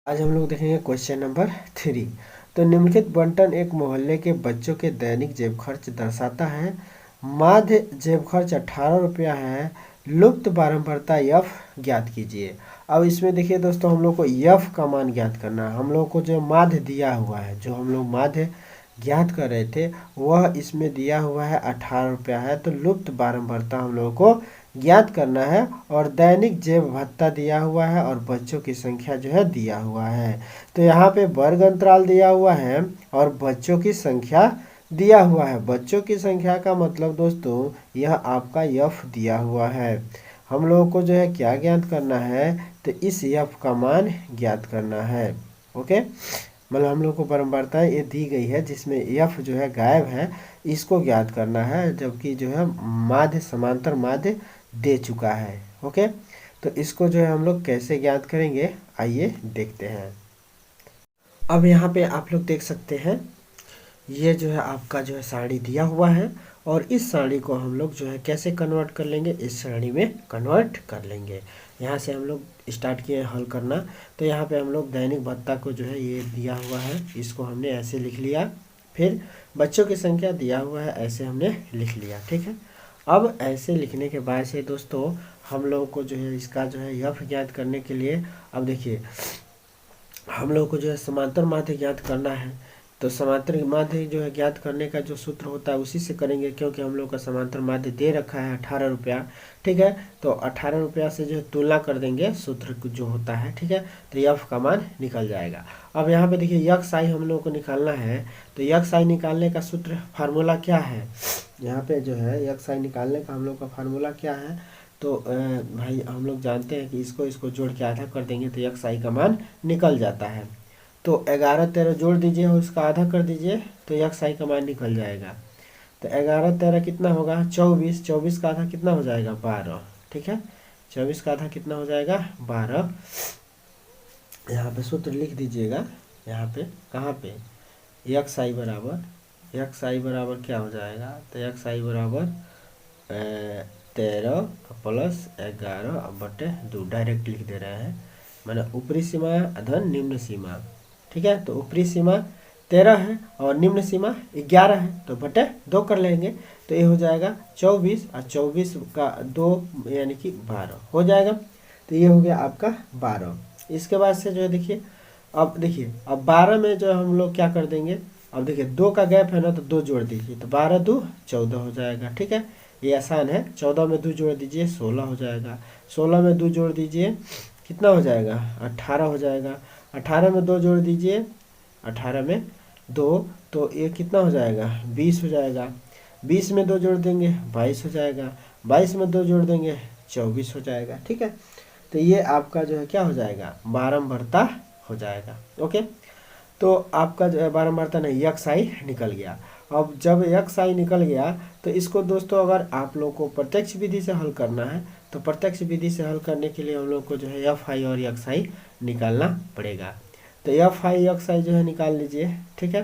आज हम लोग देखेंगे क्वेश्चन नंबर 3। तो निम्नलिखित बंटन एक मोहल्ले के बच्चों के दैनिक जेब खर्च दर्शाता है। माध्य जेब खर्च 18 रुपया है। लुप्त बारंबारता यफ ज्ञात कीजिए। अब इसमें देखिए दोस्तों, हम लोग को यफ का मान ज्ञात करना है। हम लोग को जो माध्य दिया हुआ है, जो हम लोग माध्य ज्ञात कर रहे थे, वह इसमें दिया हुआ है 18 रुपया है। तो लुप्त बारंबारता हम लोगों को ज्ञात करना है। और दैनिक जेब भत्ता दिया हुआ है और बच्चों की संख्या जो है दिया हुआ है। तो यहाँ पे वर्ग अंतराल दिया हुआ है और बच्चों की संख्या दिया हुआ है। बच्चों की संख्या का मतलब दोस्तों, यह आपका यफ दिया हुआ है। हम लोगों को जो है क्या ज्ञात करना है, तो इस यफ का मान ज्ञात करना है। ओके, मतलब हम लोग को बारंबारता ये दी गई है जिसमें यफ जो है गायब है, इसको ज्ञात करना है, जबकि जो है माध्य समांतर माध्य दे चुका है। ओके, तो इसको जो है हम लोग कैसे ज्ञात करेंगे, आइए देखते हैं। अब यहाँ पे आप लोग देख सकते हैं, ये जो है आपका जो है सारणी दिया हुआ है और इस सारणी को हम लोग जो है कैसे कन्वर्ट कर लेंगे, इस सारणी में कन्वर्ट कर लेंगे। यहाँ से हम लोग स्टार्ट किए हल करना। तो यहाँ पे हम लोग दैनिक भत्ता को जो है ये दिया हुआ है, इसको हमने ऐसे लिख लिया। फिर बच्चों की संख्या दिया हुआ है, ऐसे हमने लिख लिया। ठीक है, अब ऐसे लिखने के बाद से दोस्तों, हम लोगों को जो है इसका जो है यफ ज्ञात करने के लिए, अब देखिए हम लोग को जो है समांतर माध्य ज्ञात करना है। तो समांतर माध्य जो है ज्ञात करने का जो सूत्र होता है उसी से करेंगे, क्योंकि हम लोग का समांतर माध्य दे रखा है 18 रुपया। ठीक है, तो 18 रुपया से जो है तुलना कर देंगे सूत्र जो होता है। ठीक है, तो यफ का मान निकल जाएगा। अब यहाँ पे देखिए यक्स आई हम लोग को निकालना है। तो यक्स आई निकालने का सूत्र फार्मूला क्या है, यहाँ पे जो है यक्स आई निकालने का हम लोग का फार्मूला क्या है। तो भाई हम लोग जानते हैं कि इसको इसको जोड़ के आधा कर देंगे तो यक्स आई का मान निकल जाता है। तो 11 13 जोड़ दीजिए और उसका आधा कर दीजिए तो यक्स आई का मान निकल जाएगा। तो 11 13 कितना होगा, 24। 24 का आधा कितना हो जाएगा, 12। ठीक है, 24 का आधा कितना हो जाएगा, 12। यहाँ पे सूत्र लिख दीजिएगा। यहाँ पे कहाँ पे, यक्स आई बराबर क्या हो जाएगा, तो यक्स आई बराबर 13 प्लस 11 बटे 2 डायरेक्ट लिख दे रहे हैं। मैंने ऊपरी सीमा अधन निम्न सीमा। ठीक है, तो ऊपरी सीमा 13 है और निम्न सीमा 11 है, तो बटे 2 कर लेंगे। तो ये हो जाएगा 24 और 24 का 2 यानी कि 12 हो जाएगा। तो ये हो गया आपका 12। इसके बाद से जो है देखिए, अब 12 में जो है हम लोग क्या कर देंगे, अब देखिए 2 का गैप है ना, तो 2 जोड़ दीजिए, तो 12 2 14 हो जाएगा। ठीक है, ये आसान है। 14 में 2 जोड़ दीजिए 16 हो जाएगा। 16 में 2 जोड़ दीजिए कितना हो जाएगा, 18 हो जाएगा। 18 में 2 जोड़ दीजिए, 18 में 2, तो ये कितना हो जाएगा, 20 हो जाएगा। 20 में 2 जोड़ देंगे 22 हो जाएगा। 22 में 2 जोड़ देंगे 24 हो जाएगा। ठीक है, तो ये आपका जो है क्या हो जाएगा, बारंबारता हो जाएगा। ओके, तो आपका जो है बारंबारता नहीं, यक्स आई निकल गया। अब जब यक्स आई निकल गया तो इसको दोस्तों अगर आप लोग को प्रत्यक्ष विधि से हल करना है, तो प्रत्यक्ष विधि से हल करने के लिए हम लोग को जो है एफ आई और यक्स आई निकालना पड़ेगा। तो एफ आई यक्स आई जो है निकाल लीजिए। ठीक है,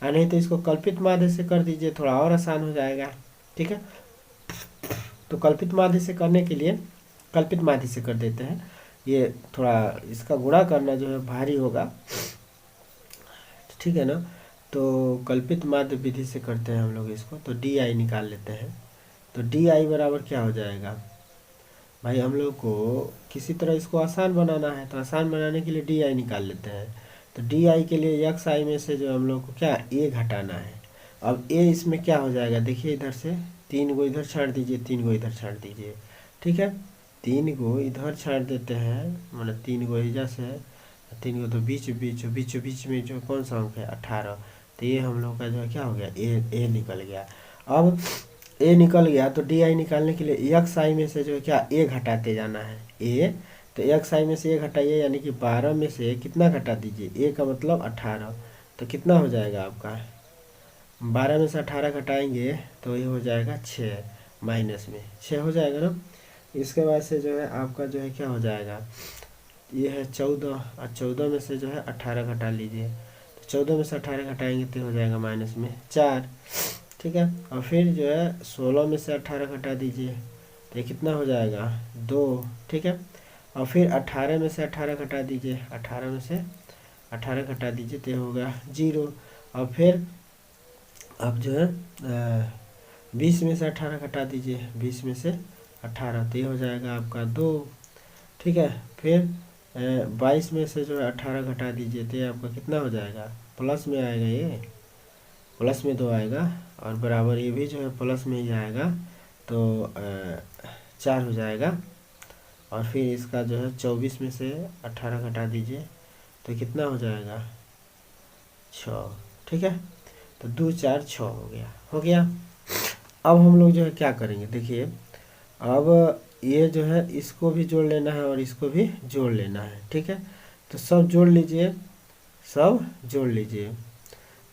और नहीं तो इसको कल्पित माध्य से कर दीजिए, थोड़ा और आसान हो जाएगा। ठीक है, तो कल्पित माध्य से करने के लिए कल्पित माध्य से कर देते हैं। ये थोड़ा इसका गुणा करना जो है भारी होगा, ठीक है ना। तो कल्पित माध्य विधि से करते हैं हम लोग इसको, तो डी आई निकाल लेते हैं। तो डी आई बराबर क्या हो जाएगा, भाई हम लोग को किसी तरह इसको आसान बनाना है, तो आसान बनाने के लिए डी आई निकाल लेते हैं। तो डी आई के लिए यक्स आई में से जो हम लोग को क्या ए घटाना है। अब ए इसमें क्या हो जाएगा, देखिए इधर से 3 को इधर छाड़ दीजिए, 3 को इधर छाड़ दीजिए। ठीक है, 3 को इधर छाड़ देते हैं, मतलब 3 को इधर से, 3 को तो बीच बीच बीच बीच में जो कौन सा अंक है 18। तो ये हम लोग का जो है क्या हो गया, ए निकल गया। अब ए निकल गया तो डी आई निकालने के लिए एक्स आई में से जो है क्या ए घटाते जाना है, ए। तो एक्स आई में से ए घटाइए, यानी कि 12 में से कितना घटा दीजिए, ए का मतलब 18। तो कितना हो जाएगा आपका, 12 में से 18 घटाएंगे तो ये हो जाएगा 6, माइनस में 6 हो जाएगा ना। इसके बाद से जो है आपका जो है क्या हो जाएगा, ये है 14 और 14 में से जो है 18 घटा लीजिए। तो 14 में से 18 घटाएंगे तो हो जाएगा माइनस में 4। ठीक है, और फिर जो है 16 में से 18 घटा दीजिए, तो ये कितना हो जाएगा, 2। ठीक है, और फिर 18 में से 18 घटा दीजिए, 18 में से 18 घटा दीजिए तो ये होगा 0। और फिर अब जो है 20 में से 18 घटा दीजिए, 20 में से 18 तो ये हो जाएगा आपका 2। ठीक है, फिर 22 में से जो है 18 घटा दीजिए तो ये आपका कितना हो जाएगा, प्लस में आएगा, ये प्लस में 2 आएगा, और बराबर ये भी जो है प्लस में ही आएगा, तो 4 हो जाएगा। और फिर इसका जो है 24 में से 18 घटा दीजिए तो कितना हो जाएगा, 6। ठीक है, तो 2 4 6 हो गया। अब हम लोग जो है क्या करेंगे, देखिए अब ये जो है इसको भी जोड़ लेना है और इसको भी जोड़ लेना है। ठीक है, तो सब जोड़ लीजिए, सब जोड़ लीजिए।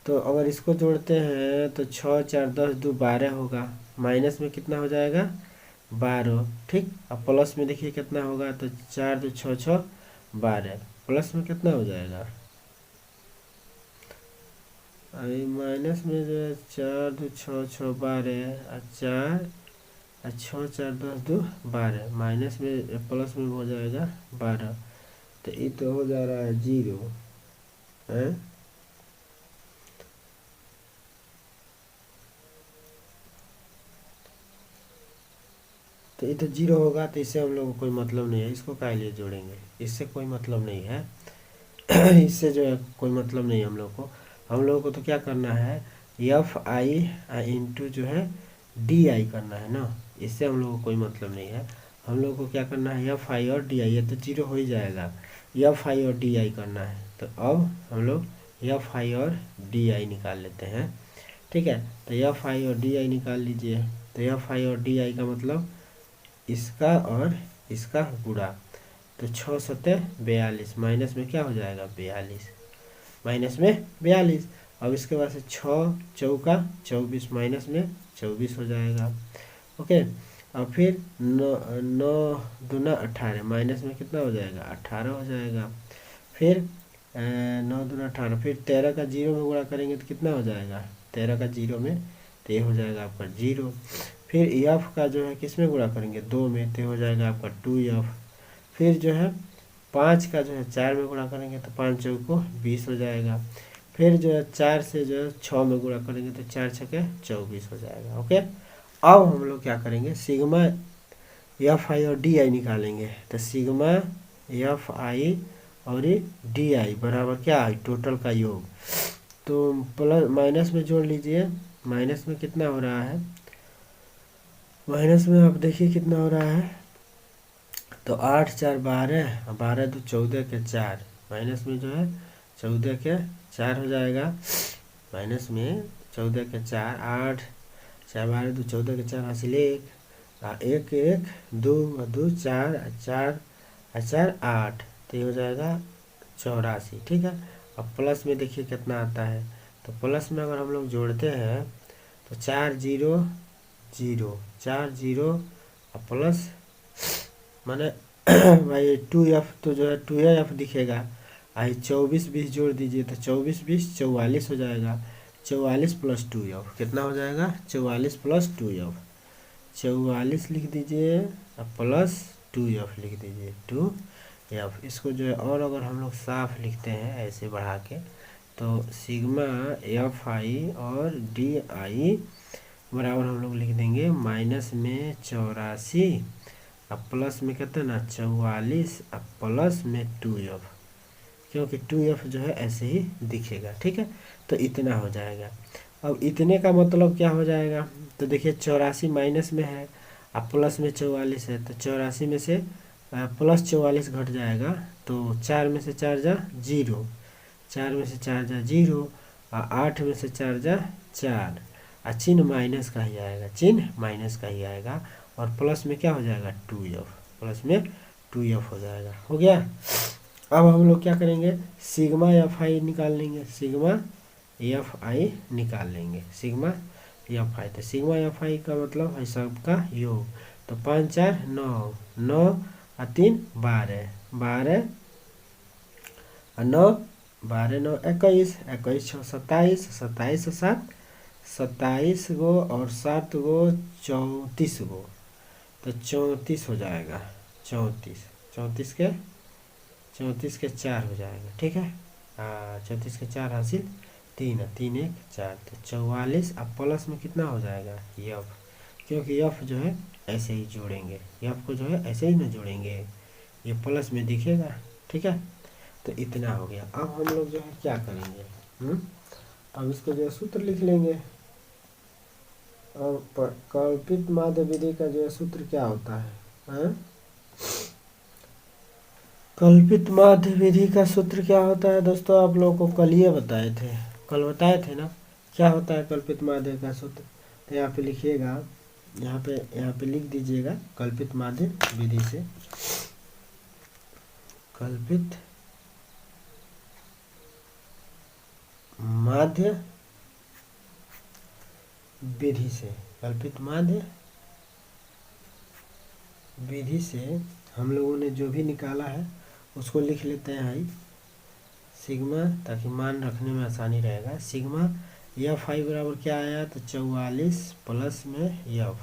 तो अगर इसको जोड़ते हैं तो 6 4 10 2 12 होगा, माइनस में कितना हो जाएगा, 12। ठीक, अब प्लस में देखिए कितना होगा, तो 4 2 6 6 12, प्लस में कितना हो जाएगा, अभी माइनस में जो है 4 2 6 6 12 और 4 और 6 4 10 2 12, माइनस में प्लस में हो जाएगा 12, तो ये तो हो जा रहा है 0 है। तो ये तो 0 होगा, तो इससे हम लोग को कोई मतलब नहीं है, इसको काहे लिए जोड़ेंगे, इससे कोई मतलब नहीं है इससे जो है कोई मतलब नहीं है हम लोग को तो क्या करना है, एफ आई इंटू जो है डी आई करना है ना, इससे हम लोग को कोई मतलब नहीं है। हम लोग को क्या करना है, एफ आई और डी आई, ये तो 0 हो ही जाएगा, एफ आई और डी आई करना है। तो अब हम लोग एफ आई और डी आई निकाल लेते हैं। ठीक है, तो एफ आई और डी आई निकाल लीजिए। तो एफ आई और डी आई का मतलब इसका और इसका गुणा, तो 6 7 42, माइनस में क्या हो जाएगा, 42, माइनस में 42। अब इसके बाद से 6 चौका 24, माइनस में 24 हो जाएगा। ओके, और फिर 9 दूना 18, माइनस में कितना हो जाएगा, 18 हो जाएगा। फिर 9 दूना 18, फिर 13 का 0 में गुणा करेंगे तो कितना हो जाएगा, 13 का 0 में, तो ये हो जाएगा आपका 0। फिर एफ का जो है किस में गुणा करेंगे, 2 में, तो हो जाएगा आपका 2f। फिर जो है 5 का जो है 4 में गुणा करेंगे तो 5 चौको 20 हो जाएगा। फिर जो है 4 से जो है 6 में गुणा करेंगे तो 4 छके 24 हो जाएगा। ओके, अब हम लोग क्या करेंगे, सिग्मा एफ आई और डी आई निकालेंगे। तो सिग्मा एफ आई और डी आई बराबर क्या है, टोटल का योग। तो प्लस माइनस में जोड़ लीजिए, माइनस में कितना हो रहा है, माइनस में आप देखिए कितना हो रहा है, तो 8 4 12, 12 2 14 के 4, माइनस में जो है 14 के 4 हो जाएगा, माइनस में 14 के 4, 8 4 12 2 14 के 4 हासिल 1 1 1 2 2 4 4 4 8, तो ये हो जाएगा 84। ठीक है, अब प्लस में देखिए कितना आता है, तो प्लस में अगर हम लोग जोड़ते हैं तो 4 0 0 4 0 और प्लस माने भाई 2f, तो जो है 2f दिखेगा। आई 24 20 जोड़ दीजिए तो 24 20 44 हो जाएगा, 44 प्लस 2f कितना हो जाएगा, 44 प्लस 2f, 44 लिख दीजिए और प्लस 2f लिख दीजिए, 2f। इसको जो है और अगर हम लोग साफ लिखते हैं ऐसे बढ़ा के, तो सिग्मा एफ आई और डी आई बराबर हम लोग लिख देंगे माइनस में 84 अब प्लस में कितना ना 44 अब प्लस में 2f, क्योंकि 2f जो है ऐसे ही दिखेगा। ठीक है, तो इतना हो जाएगा। अब इतने का मतलब क्या हो जाएगा, तो देखिए 84 माइनस में है अब प्लस में 44 है, तो 84 में से प्लस 44 घट जाएगा, तो 4 में से 4 जा 0, 4 में से 4 जा 0 और 8 में से 4 जा 4, और चिन्ह माइनस का ही आएगा, चिन्ह माइनस का ही आएगा, और प्लस में क्या हो जाएगा 2f, प्लस में 2f हो जाएगा। हो गया। अब हम लोग क्या करेंगे, सिग्मा एफ आई निकाल लेंगे, सिग्मा एफ आई निकाल लेंगे, सिग्मा एफ आई। तो सिग्मा एफ आई का मतलब है सबका योग, तो 5 4 9 9 और 3 12 12 और 9 12 9 21 21 6 27 27 7 27 गो और 7 गो 34 गो, तो 34 हो जाएगा, 34। 34 के 4 हो जाएगा, ठीक है। 34 के 4 हासिल 3 है, 3 1 4, तो 44। अब प्लस में कितना हो जाएगा यफ, क्योंकि यफ जो है ऐसे ही जोड़ेंगे, यफ को जो है ऐसे ही ना जोड़ेंगे, ये प्लस में दिखेगा, ठीक है। तो इतना हो गया। अब हम लोग जो है क्या करेंगे, अब इसको जो है सूत्र लिख लेंगे। अब कल्पित माध्य विधि का जो है सूत्र क्या होता है? कल्पित माध्य विधि का सूत्र क्या होता है दोस्तों? आप लोगों को कल ये बताए थे, कल बताए थे ना, क्या होता है कल्पित माध्य का सूत्र? तो यहाँ पे लिखिएगा, यहाँ पे लिख दीजिएगा कल्पित माध्य विधि से, कल्पित माध्य विधि से, कल्पित माध्य विधि से हम लोगों ने जो भी निकाला है उसको लिख लेते हैं आई सिग्मा, ताकि मान रखने में आसानी रहेगा। सिग्मा एफ आई बराबर क्या आया? तो 44 प्लस में एफ,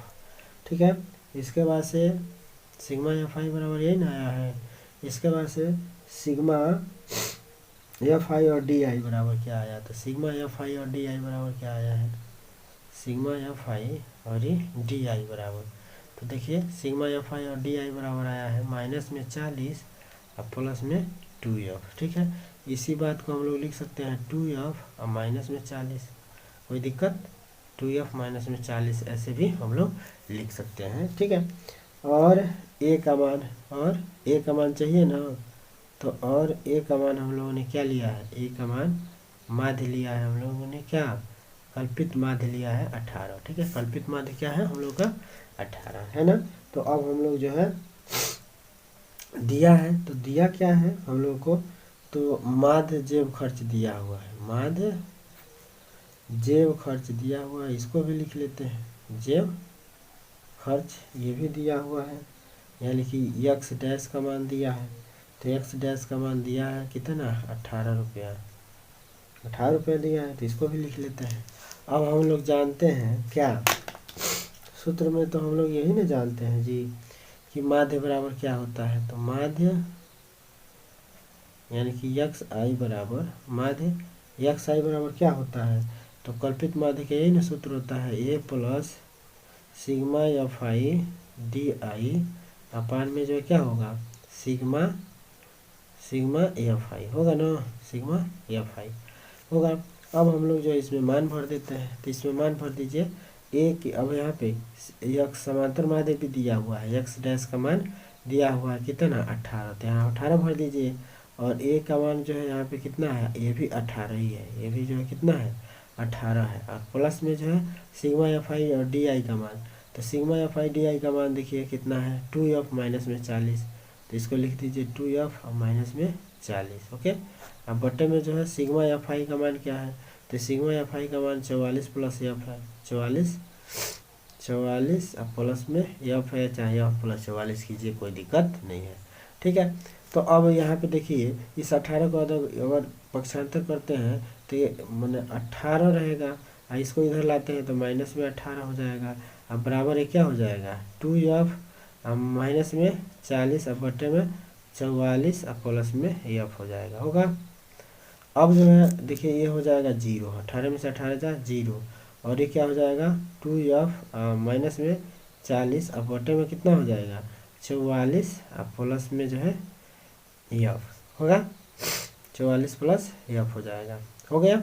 ठीक है। इसके बाद से सिग्मा एफ आई बराबर यही ना आया है। इसके बाद से सिग्मा एफ आई और डी आई बराबर क्या आया? तो सिग्मा एफ आई और डी आई बराबर क्या आया है? सिग्मा एफ आई और डी आई बराबर, तो देखिए सिग्मा एफ आई और डी आई बराबर आया है माइनस में 40 और प्लस में 2f, ठीक है। इसी बात को हम लोग लिख सकते हैं 2f और माइनस में 40, कोई दिक्कत? 2f माइनस में 40 ऐसे भी हम लोग लिख सकते हैं, ठीक है। और a का मान, और a का मान चाहिए ना, तो और a का मान हम लोगों ने क्या लिया है? a का मान माध्य लिया है हम लोगों ने, क्या? कल्पित माध्य लिया है 18, ठीक है। कल्पित माध्य क्या है हम लोग का? 18 है ना। तो अब हम लोग जो है दिया है, तो दिया क्या है हम लोग को? तो माध्य जेब खर्च दिया हुआ है, माध्य जेब खर्च दिया हुआ है, इसको भी लिख लेते हैं जेब खर्च, ये भी दिया हुआ है। यानी कि यक्स डैश का मान दिया है, तो यक्स डैश का मान दिया है कितना? 18 रुपया, 18 रुपया दिया है, तो इसको भी लिख लेते हैं। अब हम लोग जानते हैं क्या सूत्र में? तो हम लोग यही ना जानते हैं जी कि माध्य बराबर क्या होता है? तो माध्य यानी कि यक्स आई बराबर, माध्य यक्स आई बराबर क्या होता है? तो कल्पित माध्य का यही ना सूत्र होता है, A plus sigma F I D I अपान में जो है क्या होगा? सिग्मा एफ आई होगा ना, सिग्मा एफ आई होगा। अब हम लोग जो है इसमें मान भर देते हैं, तो इसमें मान भर दीजिए ए की। अब यहाँ पे यक्स समांतर माध्य भी दिया हुआ है, यक्स डैश का मान दिया हुआ है कितना? 18, तो यहाँ 18 भर दीजिए। और ए का मान जो है यहाँ पे कितना है? ये भी 18 ही है, ये भी जो है कितना है? 18 है। और प्लस में जो है सिग्मा एफ आई और डी आई का मान, तो सिग्मा एफ आई डी आई का मान देखिए कितना है? 2f माइनस में 40, तो इसको लिख दीजिए 2f और माइनस में 40, ओके। अब बट्टे में जो है सिग्मा एफ आई का मान क्या है? तो सिग्मा एफ आई का मान 44 प्लस एफ है, 44 अब प्लस में एफ है, चाहे एफ प्लस 44 कीजिए, कोई दिक्कत नहीं है, ठीक है। तो अब यहाँ पे देखिए इस 18 को अगर पक्षांतर करते हैं तो ये मैंने 18 रहेगा, और इसको इधर लाते हैं तो माइनस में 18 हो जाएगा। अब बराबर है क्या हो जाएगा? 2f अब माइनस में 40 अब बटे में 44 अब प्लस में एफ हो जाएगा, होगा। अब जो है देखिए ये हो जाएगा 0, 18 में से 18 जाए 0, और ये क्या हो जाएगा? 2f माइनस में 40 अब बटे में कितना हो जाएगा? 44 अब प्लस में जो है एफ होगा, 44 प्लस एफ हो जाएगा, हो गया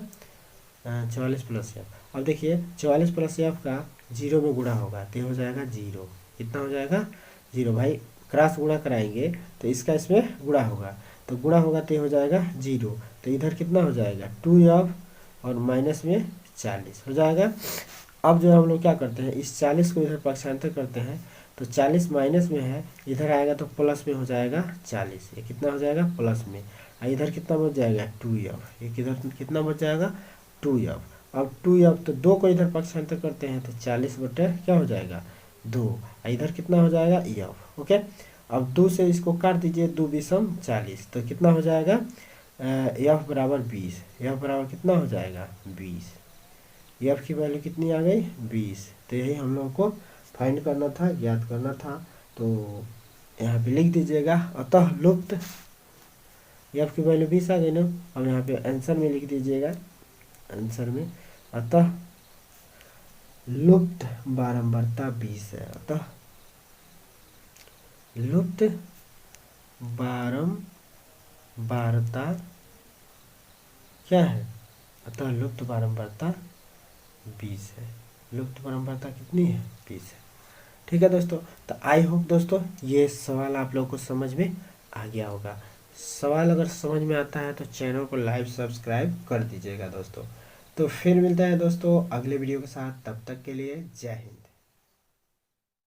44 प्लस एफ। अब देखिए 44 प्लस एफ का 0 में गुणा होगा तो ये हो जाएगा 0, कितना हो जाएगा? 0। भाई क्रॉस गुणा कराएंगे तो इसका इसमें गुणा होगा, तो गुणा होगा तो ये हो जाएगा 0, तो इधर कितना हो जाएगा? 2f और माइनस में 40 हो जाएगा। अब जो हम लोग क्या करते हैं, इस 40 को इधर पक्षांतर करते हैं, तो 40 माइनस में है, इधर आएगा तो प्लस में हो जाएगा 40, ये कितना हो जाएगा? प्लस में। और इधर कितना बच जाएगा? 2f, ये किधर कितना बच जाएगा? 2f। अब 2f तो 2 को इधर पक्षांतर करते हैं तो 40 बटे क्या हो जाएगा? 2, इधर कितना हो जाएगा? F, okay. अब 2 से इसको काट दीजिए, 2 बीसम 40, तो कितना हो जाएगा? एफ बराबर 20, एफ बराबर कितना हो जाएगा? 20, एफ की वैल्यू कितनी आ गई? 20। तो यही हम लोग को फाइंड करना था, ज्ञात करना था। तो यहाँ पे लिख दीजिएगा। अतः लुप्त, ये आपकी वैल्यू 20 आ गई ना। अब यहाँ पे आंसर में लिख दीजिएगा, आंसर में अतः लुप्त बारंबारता 20 है। अतः लुप्त बारंबारता क्या है? अतः लुप्त बारंबारता 20 है। लुप्त बारंबारता कितनी है? 20 है। ठीक है दोस्तों, तो आई होप दोस्तों ये सवाल आप लोगों को समझ में आ गया होगा। सवाल अगर समझ में आता है तो चैनल को लाइक सब्सक्राइब कर दीजिएगा दोस्तों। तो फिर मिलता है दोस्तों अगले वीडियो के साथ, तब तक के लिए जय हिंद।